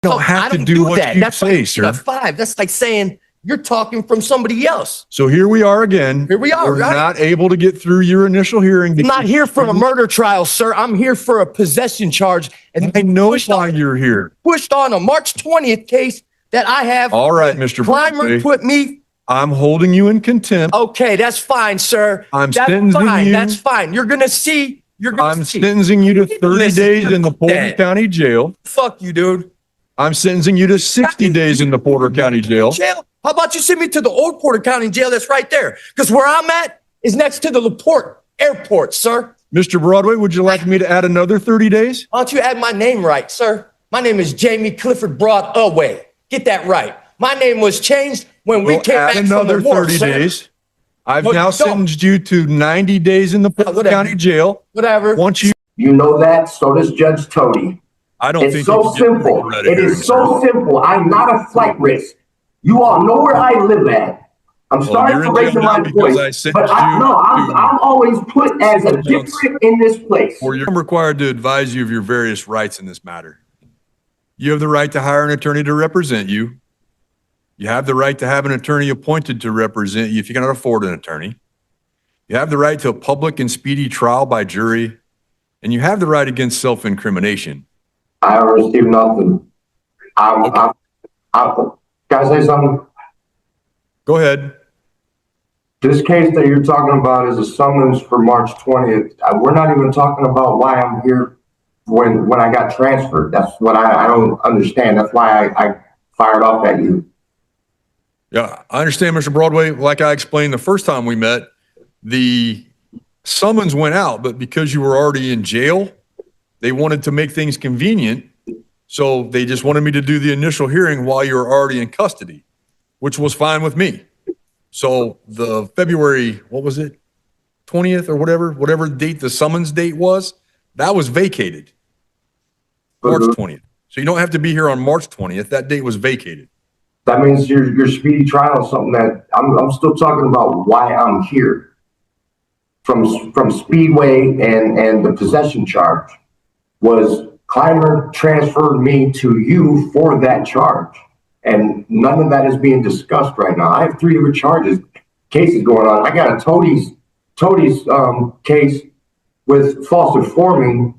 don't have to do what you say, sir. 5. That's like saying you're talking from somebody else. So here we are again. Here we are. We're not able to get through your initial hearing. I'm not here for a murder trial, sir. I'm here for a possession charge. And I know why you're here. Pushed on a March 20th case that I have. All right, Mr. Clymer put me. I'm holding you in contempt. Okay, that's fine, sir. I'm sentencing you. That's fine. You're going to see. I'm sentencing you to 30 days in the Porter County Jail. Fuck you, dude. I'm sentencing you to 60 days in the Porter County Jail. How about you send me to the old Porter County Jail that's right there? Because where I'm at is next to the LaPorte Airport, sir. Mr. Broadway, would you like me to add another 30 days? Why don't you add my name right, sir? My name is Jamie Clifford Broadway. Get that right. My name was changed when we came back from the war, another 30 days. I've now sentenced you to 90 days in the Porter County Jail. Whatever. Once you know that, so does Judge Tody. I don't think it's so simple. It is so simple. I'm not a flight risk. You all know where I live at. I'm starting to raise my voice, but I'm always put as a different in this place. I'm required to advise you of your various rights in this matter. You have the right to hire an attorney to represent you. You have the right to have an attorney appointed to represent you if you cannot afford an attorney. You have the right to a public and speedy trial by jury, and you have the right against self-incrimination. I received nothing. Can I say something? Go ahead. This case that you're talking about is a summons for March 20th. We're not even talking about why I'm here when I got transferred. That's what I don't understand. That's why I fired off at you. Yeah, I understand, Mr. Broadway. Like I explained the first time we met, the summons went out, but because you were already in jail, they wanted to make things convenient. So they just wanted me to do the initial hearing while you were already in custody, which was fine with me. So the February, what was it? 20th or whatever date the summons date was, that was vacated. March 20th. So you don't have to be here on March 20th. That date was vacated. That means your speedy trial is something that I'm still talking about why I'm here. From Speedway and the possession charge was Clymer transferred me to you for that charge. And none of that is being discussed right now. I have 3 different cases going on. I got a Tody's case with false informing,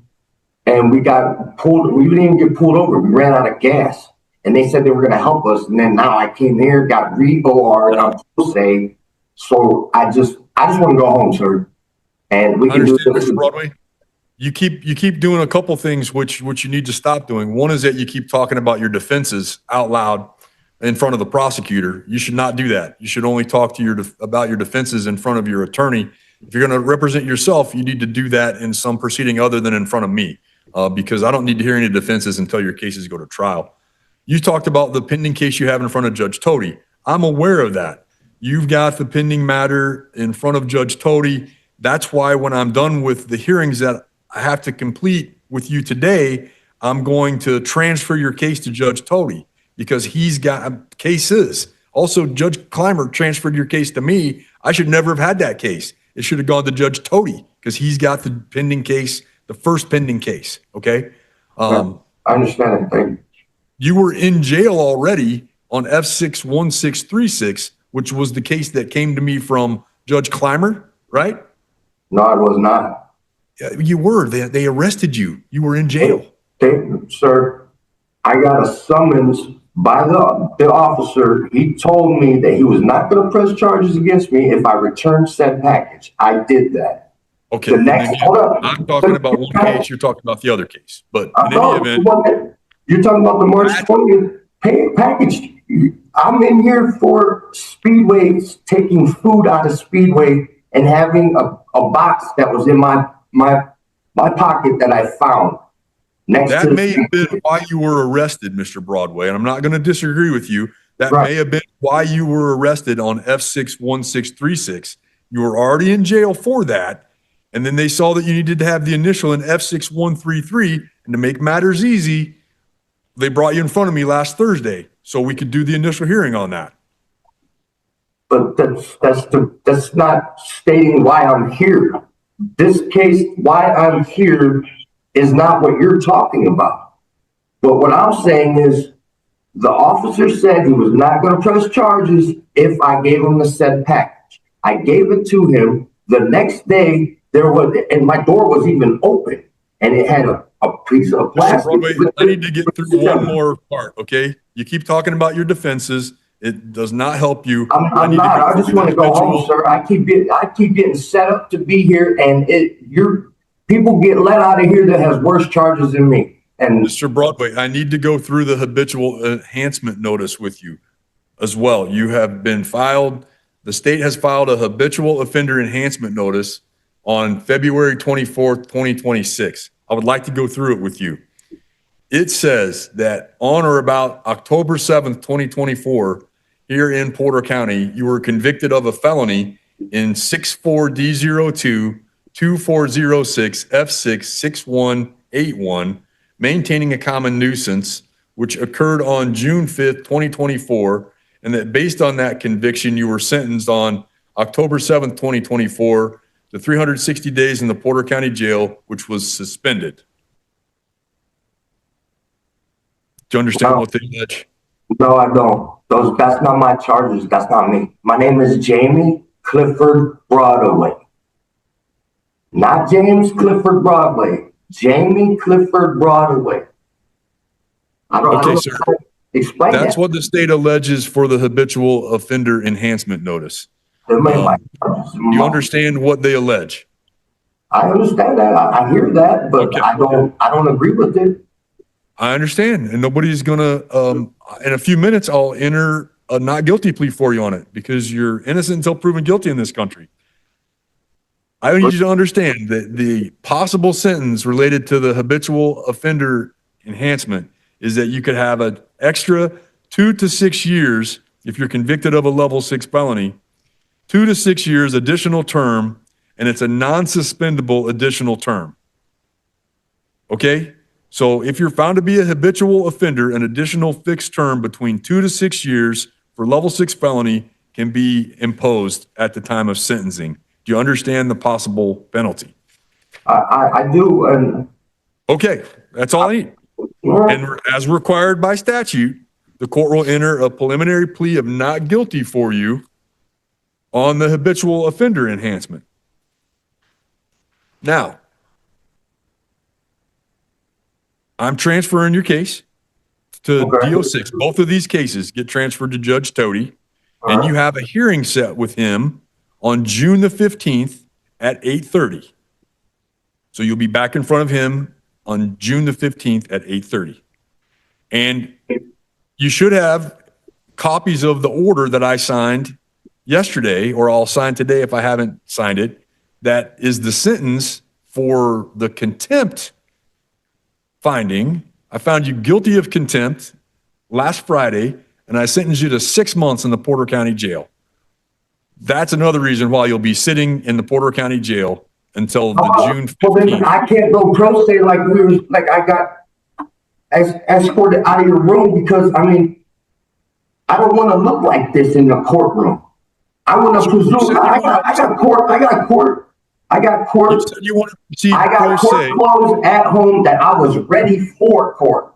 and we got pulled. We didn't even get pulled over. We ran out of gas, and they said they were going to help us. And then now I came here, got re-OR'd, and I'm supposed to say, so I just want to go home, sir. And we can do this. Broadway. You keep doing a couple things which you need to stop doing. One is that you keep talking about your defenses out loud in front of the prosecutor. You should not do that. You should only talk to about your defenses in front of your attorney. If you're going to represent yourself, you need to do that in some proceeding other than in front of me, because I don't need to hear any defenses until your cases go to trial. You talked about the pending case you have in front of Judge Tody. I'm aware of that. You've got the pending matter in front of Judge Tody. That's why when I'm done with the hearings that I have to complete with you today, I'm going to transfer your case to Judge Tody because he's got cases. Also, Judge Clymer transferred your case to me. I should never have had that case. It should have gone to Judge Tody because he's got the pending case, the first pending case. Okay. I understand that thing. You were in jail already on F61636, which was the case that came to me from Judge Clymer, right? No, I was not. You were. They arrested you. You were in jail. Sir, I got a summons by the officer. He told me that he was not going to press charges against me if I returned said package. I did that. Okay. I'm talking about one case. You're talking about the other case. But in any event, you're talking about the March 20th package. I'm in here for Speedway taking food out of Speedway and having a box that was in my pocket that I found. That may have been why you were arrested, Mr. Broadway, and I'm not going to disagree with you. That may have been why you were arrested on F61636. You were already in jail for that, and then they saw that you needed to have the initial in F6133, and to make matters easy, they brought you in front of me last Thursday so we could do the initial hearing on that. But that's not stating why I'm here. This case, why I'm here, is not what you're talking about. But what I'm saying is The officer said he was not going to press charges if I gave him the said package. I gave it to him. The next day, and my door was even open, and it had a piece of Mr. plastic. Broadway, I need to get through one more part, okay? You keep talking about your defenses. It does not help you. I'm not. I just want to go home, sir. I keep getting set up to be here, and people get let out of here that has worse charges than me. And Mr. Broadway, I need to go through the habitual enhancement notice with you as well. You have been filed, the state has filed a habitual offender enhancement notice on February 24th, 2026. I would like to go through it with you. It says that on or about October 7th, 2024, here in Porter County, you were convicted of a felony in 64D02 2406 F6 6181, maintaining a common nuisance, which occurred on June 5th, 2024, and that based on that conviction, you were sentenced on October 7th, 2024 to 360 days in the Porter County Jail, which was suspended. Do you understand what they allege? no, I don't. That's not my charges. That's not me. My name is Jamie Clifford Broadway. Not James Clifford Broadway. Jamie Clifford Broadway. I don't sir. Explain That's that. what the state alleges for the habitual offender enhancement notice. Do you understand what they allege? I understand that. I hear that, but Okay. I don't agree with it. I understand, and nobody's gonna. In a few minutes, I'll enter a not guilty plea for you on it because you're innocent until proven guilty in this country. I need you to understand that the possible sentence related to the habitual offender enhancement is that you could have an extra 2 to 6 years if you're convicted of a level 6 felony, 2 to 6 years additional term, and it's a non-suspendable additional term. Okay? So if you're found to be a habitual offender, an additional fixed term between 2 to 6 years for level 6 felony can be imposed at the time of sentencing. Do you understand the possible penalty? I do. And okay, that's all I need. And as required by statute, the court will enter a preliminary plea of not guilty for you on the habitual offender enhancement. Now, I'm transferring your case to DO6. Both of these cases get transferred to Judge Tody, and you have a hearing set with him on June the 15th at 8:30. So you'll be back in front of him on June the 15th at 8:30. And you should have copies of the order that I signed yesterday, or I'll sign today if I haven't signed it. That is the sentence for the contempt finding. I found you guilty of contempt last Friday, and I sentenced you to 6 months in the Porter County Jail. That's another reason why you'll be sitting in the Porter County Jail until the June 15th. Well, then I can't go pro se like I got escorted out of your room because, I mean, I don't want to look like this in the courtroom. I want to presume I got court. You said you want to proceed I pro got court se. clothes at home that I was ready for court.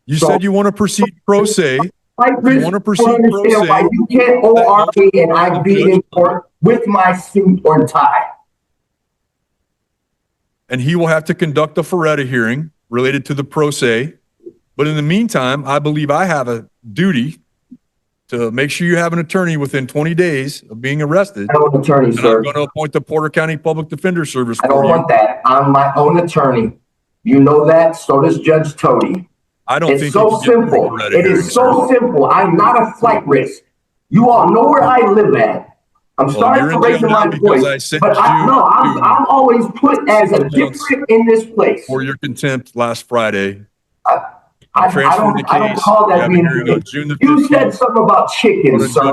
You said you want to proceed pro se. You want to proceed pro se. why you can't OR me and I be in court with my suit or tie. And he will have to conduct a Feretta hearing related to the pro se. But in the meantime, I believe I have a duty to make sure you have an attorney within 20 days of being arrested. I don't want an attorney, and sir. I'm going to appoint the Porter County Public Defender Service I don't want that. I'm my own attorney. You know that. So does Judge Tody. I don't It's think so simple. It is so simple. I'm not a flight risk. You all know where I live at. I'm sorry for raising my voice, but I'm always put as a different in this place. For your contempt last Friday. I don't call that being a different. You said something about chickens, sir.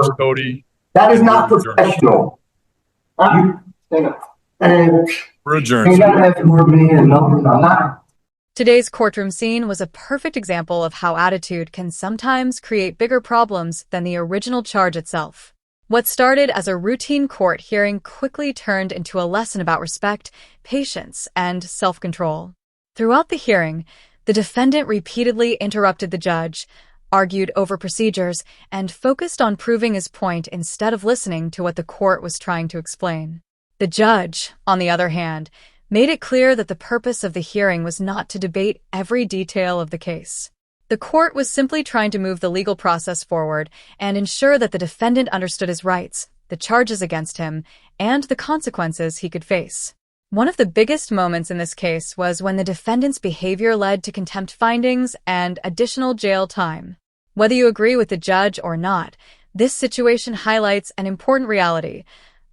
That is not professional. We're adjourned. Today's courtroom scene was a perfect example of how attitude can sometimes create bigger problems than the original charge itself. What started as a routine court hearing quickly turned into a lesson about respect, patience, and self-control. Throughout the hearing, the defendant repeatedly interrupted the judge, argued over procedures, and focused on proving his point instead of listening to what the court was trying to explain. The judge, on the other hand, made it clear that the purpose of the hearing was not to debate every detail of the case. The court was simply trying to move the legal process forward and ensure that the defendant understood his rights, the charges against him, and the consequences he could face. One of the biggest moments in this case was when the defendant's behavior led to contempt findings and additional jail time. Whether you agree with the judge or not, this situation highlights an important reality.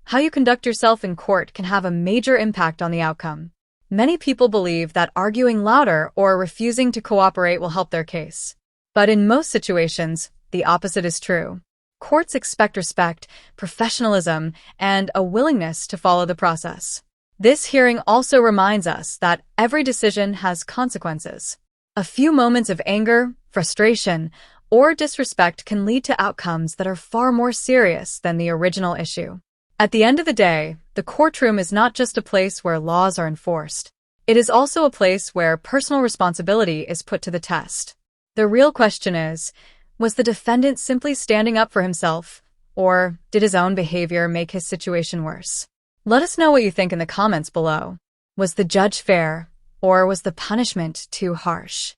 How you conduct yourself in court can have a major impact on the outcome. Many people believe that arguing louder or refusing to cooperate will help their case. But in most situations, the opposite is true. Courts expect respect, professionalism, and a willingness to follow the process. This hearing also reminds us that every decision has consequences. A few moments of anger, frustration, or disrespect can lead to outcomes that are far more serious than the original issue. At the end of the day, the courtroom is not just a place where laws are enforced. It is also a place where personal responsibility is put to the test. The real question is, was the defendant simply standing up for himself, or did his own behavior make his situation worse? Let us know what you think in the comments below. Was the judge fair, or was the punishment too harsh?